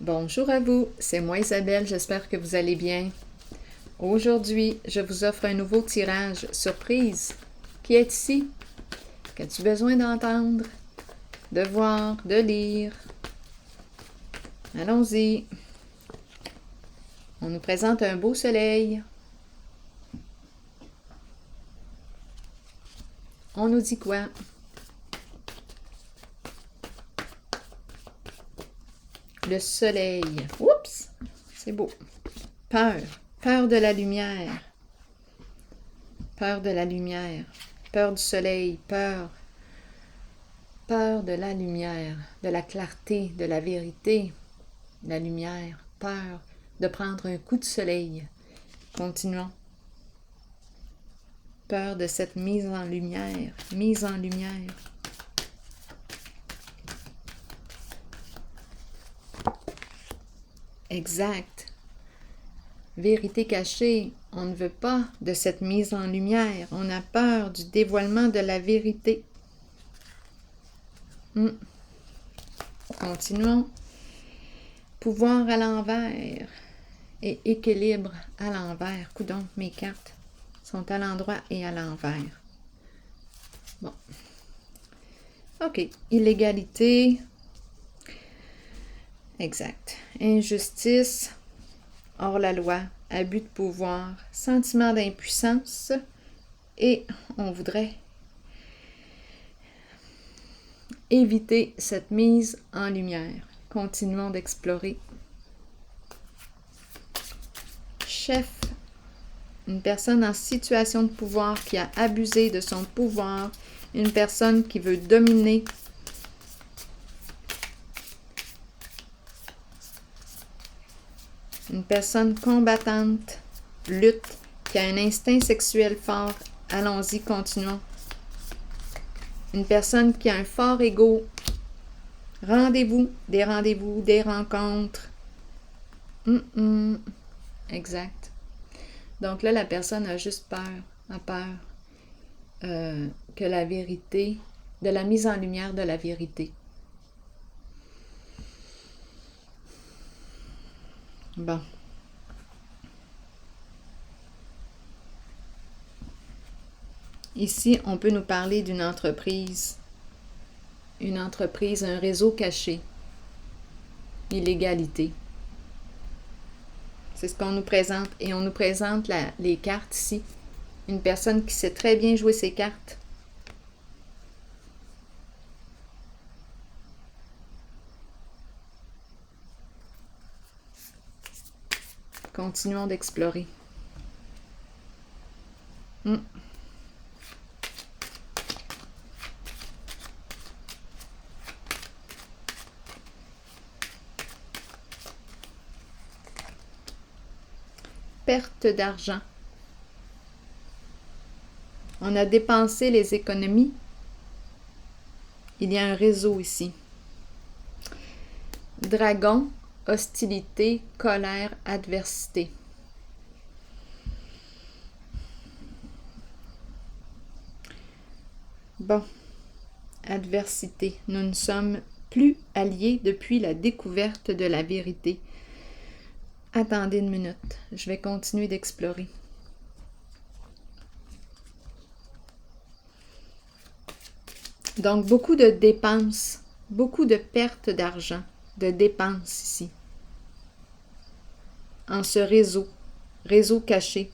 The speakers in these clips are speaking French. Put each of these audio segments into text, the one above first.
Bonjour à vous, c'est moi Isabelle, j'espère que vous allez bien. Aujourd'hui, je vous offre un nouveau tirage surprise. Qui est ici? Qu'as-tu besoin d'entendre, de voir, de lire? Allons-y. On nous présente un beau soleil. On nous dit quoi? Le soleil. Oups! C'est beau. Peur. Peur de la lumière. Peur de la lumière. Peur du soleil. Peur. Peur de la lumière. De la clarté, de la vérité. La lumière. Peur de prendre un coup de soleil. Continuons. Peur de cette mise en lumière. Mise en lumière. Exact. Vérité cachée. On ne veut pas de cette mise en lumière. On a peur du dévoilement de la vérité. Continuons. Pouvoir à l'envers et équilibre à l'envers. Coudonc, mes cartes sont à l'endroit et à l'envers. Bon. OK. Illégalité. Exact. Injustice. Hors la loi. Abus de pouvoir. Sentiment d'impuissance. Et on voudrait éviter cette mise en lumière. Continuons d'explorer. Chef. Une personne en situation de pouvoir qui a abusé de son pouvoir. Une personne qui veut dominer. Une personne combattante, lutte, qui a un instinct sexuel fort. Allons-y, continuons. Une personne qui a un fort ego. Rendez-vous, des rencontres. Exact. Donc là, la personne a juste peur, que la vérité, de la mise en lumière de la vérité. Bon. Ici, on peut nous parler d'une entreprise. Une entreprise, un réseau caché. Illégalité. C'est ce qu'on nous présente. Et on nous présente les cartes ici. Une personne qui sait très bien jouer ses cartes. Continuons d'explorer. Perte d'argent. On a dépensé les économies. Il y a un réseau ici. Dragon, hostilité, colère, adversité. Bon, adversité. Nous ne sommes plus alliés depuis la découverte de la vérité. Attendez une minute, je vais continuer d'explorer. Donc, beaucoup de dépenses, beaucoup de pertes d'argent, de dépenses ici. En ce réseau caché.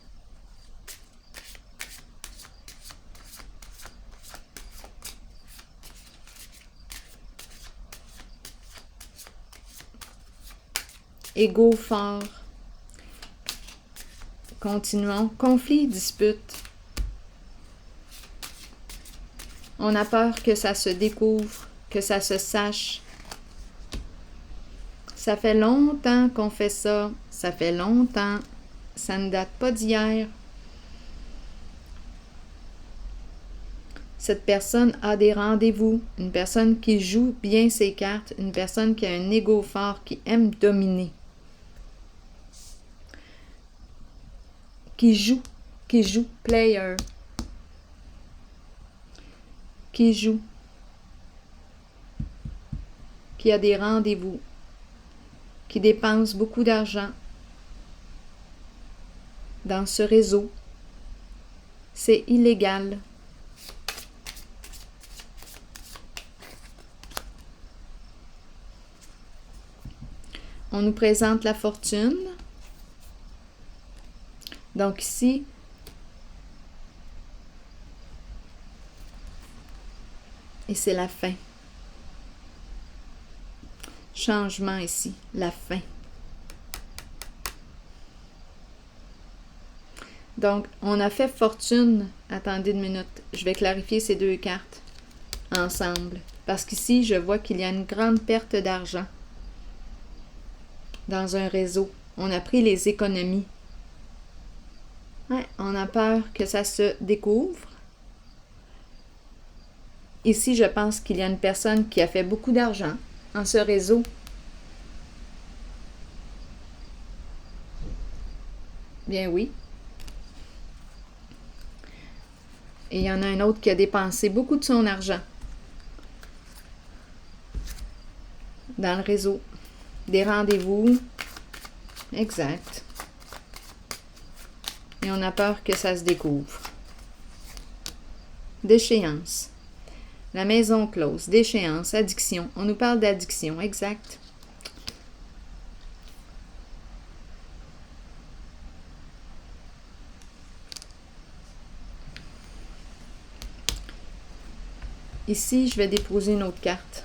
Égo fort. Continuons. Conflit, dispute. On a peur que ça se découvre, que ça se sache. Ça fait longtemps qu'on fait ça. Ça fait longtemps. Ça ne date pas d'hier. Cette personne a des rendez-vous. Une personne qui joue bien ses cartes. Une personne qui a un égo fort, qui aime dominer. Qui joue, player. Qui joue. Qui a des rendez-vous. qui dépensent beaucoup d'argent dans ce réseau. C'est illégal. On nous présente la fortune. Donc ici, et c'est la fin. Changement ici, la fin. Donc, on a fait fortune. Attendez une minute. Je vais clarifier ces deux cartes ensemble. Parce qu'ici, je vois qu'il y a une grande perte d'argent dans un réseau. On a pris les économies. Ouais, on a peur que ça se découvre. Ici, je pense qu'il y a une personne qui a fait beaucoup d'argent en ce réseau. Bien oui. Et il y en a un autre qui a dépensé beaucoup de son argent dans le réseau. Des rendez-vous. Exact. Et on a peur que ça se découvre. Déchéance. La maison close. Déchéance. Addiction. On nous parle d'addiction. Exact. Ici, je vais déposer une autre carte.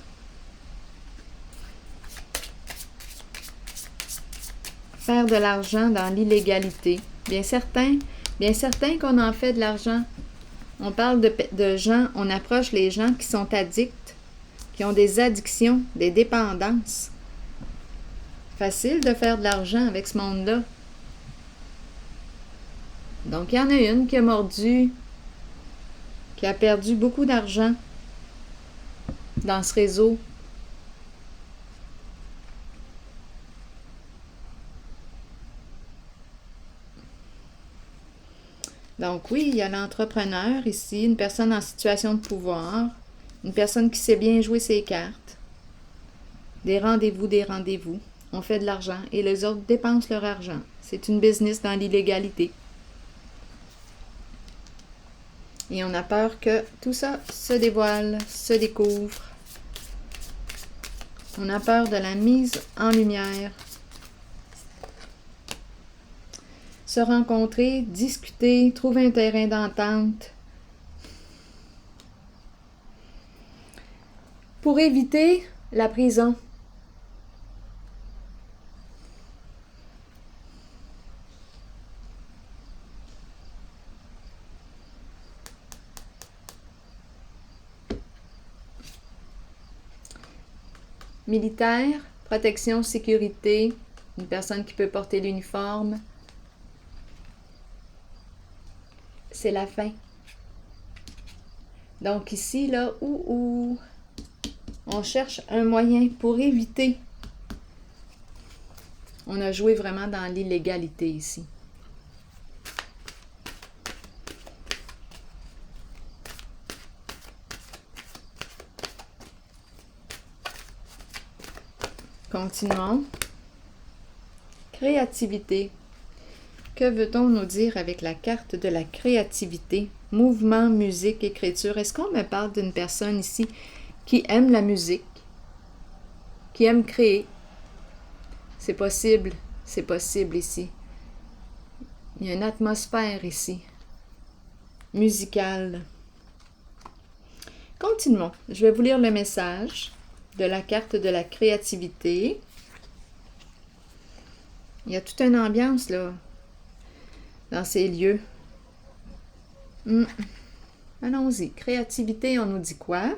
Faire de l'argent dans l'illégalité. Bien certain qu'on en fait de l'argent. On parle de gens, on approche les gens qui sont addicts, qui ont des addictions, des dépendances. Facile de faire de l'argent avec ce monde-là. Donc, il y en a une qui a mordu, qui a perdu beaucoup d'argent dans ce réseau. Donc oui, il y a l'entrepreneur ici, une personne en situation de pouvoir, une personne qui sait bien jouer ses cartes. Des rendez-vous, des rendez-vous. On fait de l'argent et les autres dépensent leur argent. C'est une business dans l'illégalité. Et on a peur que tout ça se dévoile, se découvre. On a peur de la mise en lumière. Se rencontrer, discuter, trouver un terrain d'entente. Pour éviter la prison. Militaire, protection, sécurité, une personne qui peut porter l'uniforme. C'est la fin. Donc ici, là, on cherche un moyen pour éviter. On a joué vraiment dans l'illégalité ici. Continuons. Créativité. Que veut-on nous dire avec la carte de la créativité? Mouvement, musique, écriture. Est-ce qu'on me parle d'une personne ici qui aime la musique, qui aime créer? C'est possible ici. Il y a une atmosphère ici, musicale. Continuons. Je vais vous lire le message de la carte de la créativité. Il y a toute une ambiance, là, dans ces lieux. Allons-y. Créativité, on nous dit quoi?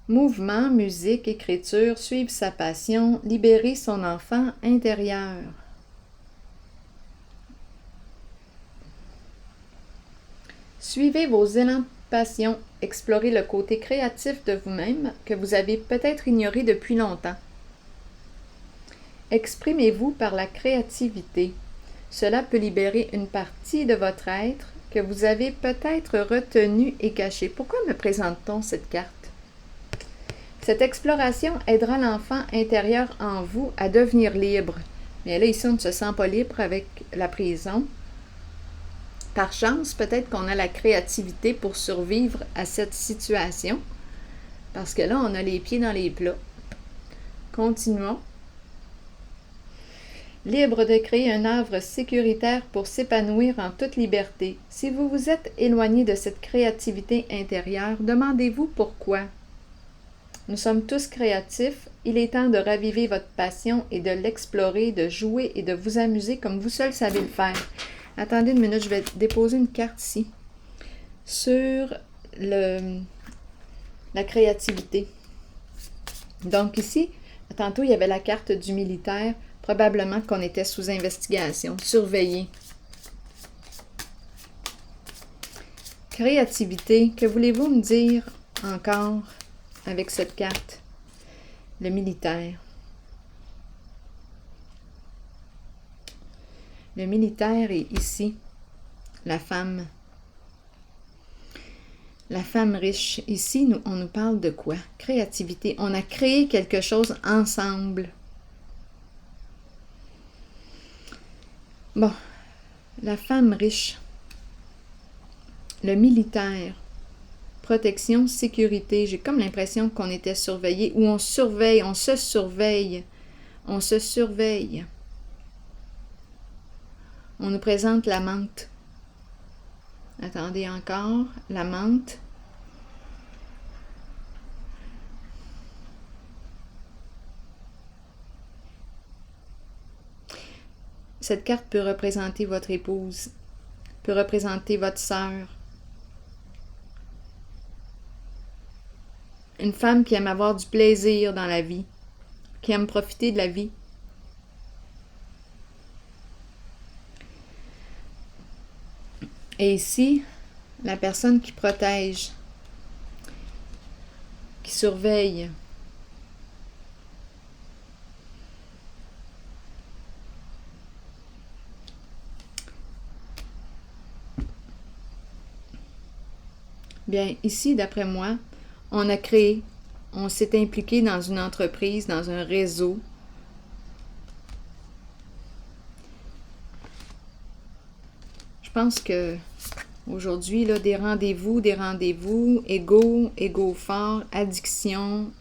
Mouvement, musique, écriture, suivre sa passion, libérer son enfant intérieur. Suivez vos élans de passion, explorez le côté créatif de vous-même que vous avez peut-être ignoré depuis longtemps. Exprimez-vous par la créativité. Cela peut libérer une partie de votre être que vous avez peut-être retenue et cachée. Pourquoi me présente-t-on cette carte? Cette exploration aidera l'enfant intérieur en vous à devenir libre. Mais là, ici, on ne se sent pas libre avec la prison. Par chance, peut-être qu'on a la créativité pour survivre à cette situation. Parce que là, on a les pieds dans les plats. Continuons. Libre de créer une œuvre sécuritaire pour s'épanouir en toute liberté. Si vous vous êtes éloigné de cette créativité intérieure, demandez-vous pourquoi. Nous sommes tous créatifs. Il est temps de raviver votre passion et de l'explorer, de jouer et de vous amuser comme vous seul savez le faire. Attendez une minute, je vais déposer une carte ici sur la créativité. Donc ici, tantôt, il y avait la carte du militaire. Probablement qu'on était sous investigation. Surveiller. Créativité. Que voulez-vous me dire encore avec cette carte? Le militaire. Le militaire est ici. La femme. La femme riche. Ici, on nous parle de quoi? Créativité. On a créé quelque chose ensemble. Bon, la femme riche, le militaire, protection, sécurité. J'ai comme l'impression qu'on était surveillé ou on surveille, on se surveille. On se surveille. On nous présente la menthe. Attendez encore, la menthe. Cette carte peut représenter votre épouse, peut représenter votre sœur. Une femme qui aime avoir du plaisir dans la vie, qui aime profiter de la vie. Et ici, la personne qui protège, qui surveille. Bien, ici, d'après moi, on a créé, on s'est impliqué dans une entreprise, dans un réseau. Je pense que aujourd'hui, là, des rendez-vous, ego fort, addiction,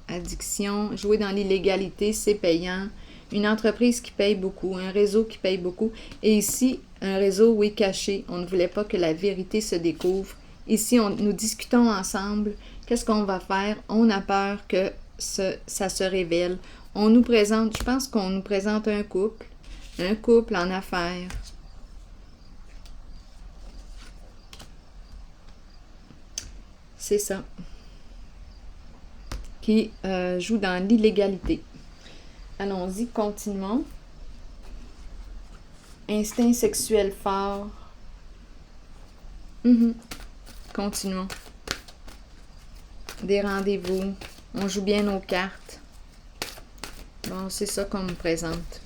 jouer dans l'illégalité, c'est payant. Une entreprise qui paye beaucoup, un réseau qui paye beaucoup. Et ici, un réseau, oui, caché. On ne voulait pas que la vérité se découvre. Ici, nous discutons ensemble. Qu'est-ce qu'on va faire? On a peur que ça se révèle. On nous présente, je pense qu'on nous présente un couple en affaires. C'est ça. Qui joue dans l'illégalité. Allons-y, continuons. Instinct sexuel fort. Continuons. Des rendez-vous. On joue bien nos cartes. Bon, c'est ça qu'on me présente.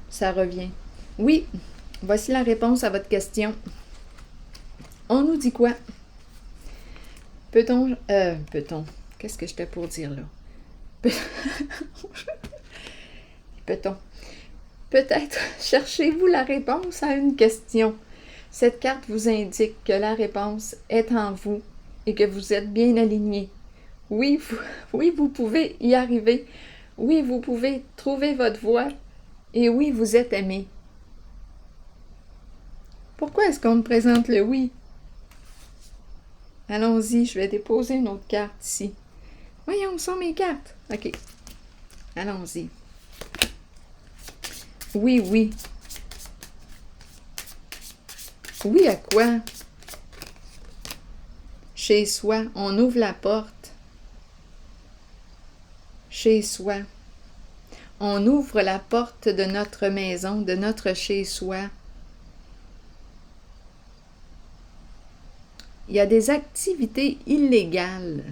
Ça revient. Oui, voici la réponse à votre question. On nous dit quoi? Peut-on... Qu'est-ce que j'étais pour dire là? Peut-on? Peut-être cherchez-vous la réponse à une question. Cette carte vous indique que la réponse est en vous et que vous êtes bien aligné. Oui, vous pouvez y arriver. Oui, vous pouvez trouver votre voie. Et oui, vous êtes aimé. Pourquoi est-ce qu'on me présente le oui? Allons-y, je vais déposer une autre carte ici. Voyons, où sont mes cartes? OK. Allons-y. Oui, oui. Oui à quoi? Chez soi, on ouvre la porte. Chez soi. On ouvre la porte de notre maison, de notre chez-soi. Il y a des activités illégales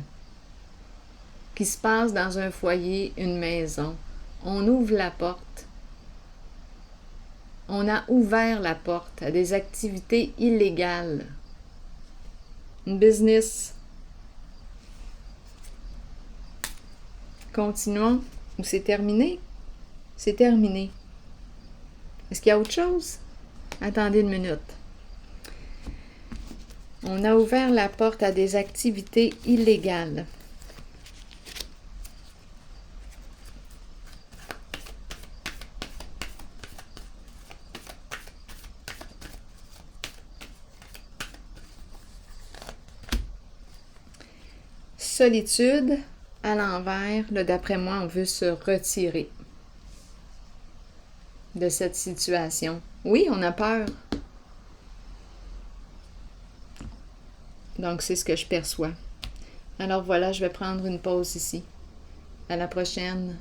qui se passent dans un foyer, une maison. On ouvre la porte. On a ouvert la porte à des activités illégales. Une business. Continuons. Ou c'est terminé? C'est terminé. Est-ce qu'il y a autre chose? Attendez une minute. On a ouvert la porte à des activités illégales. Solitude, à l'envers, là, d'après moi, on veut se retirer de cette situation. Oui, on a peur. Donc, c'est ce que je perçois. Alors voilà, je vais prendre une pause ici. À la prochaine.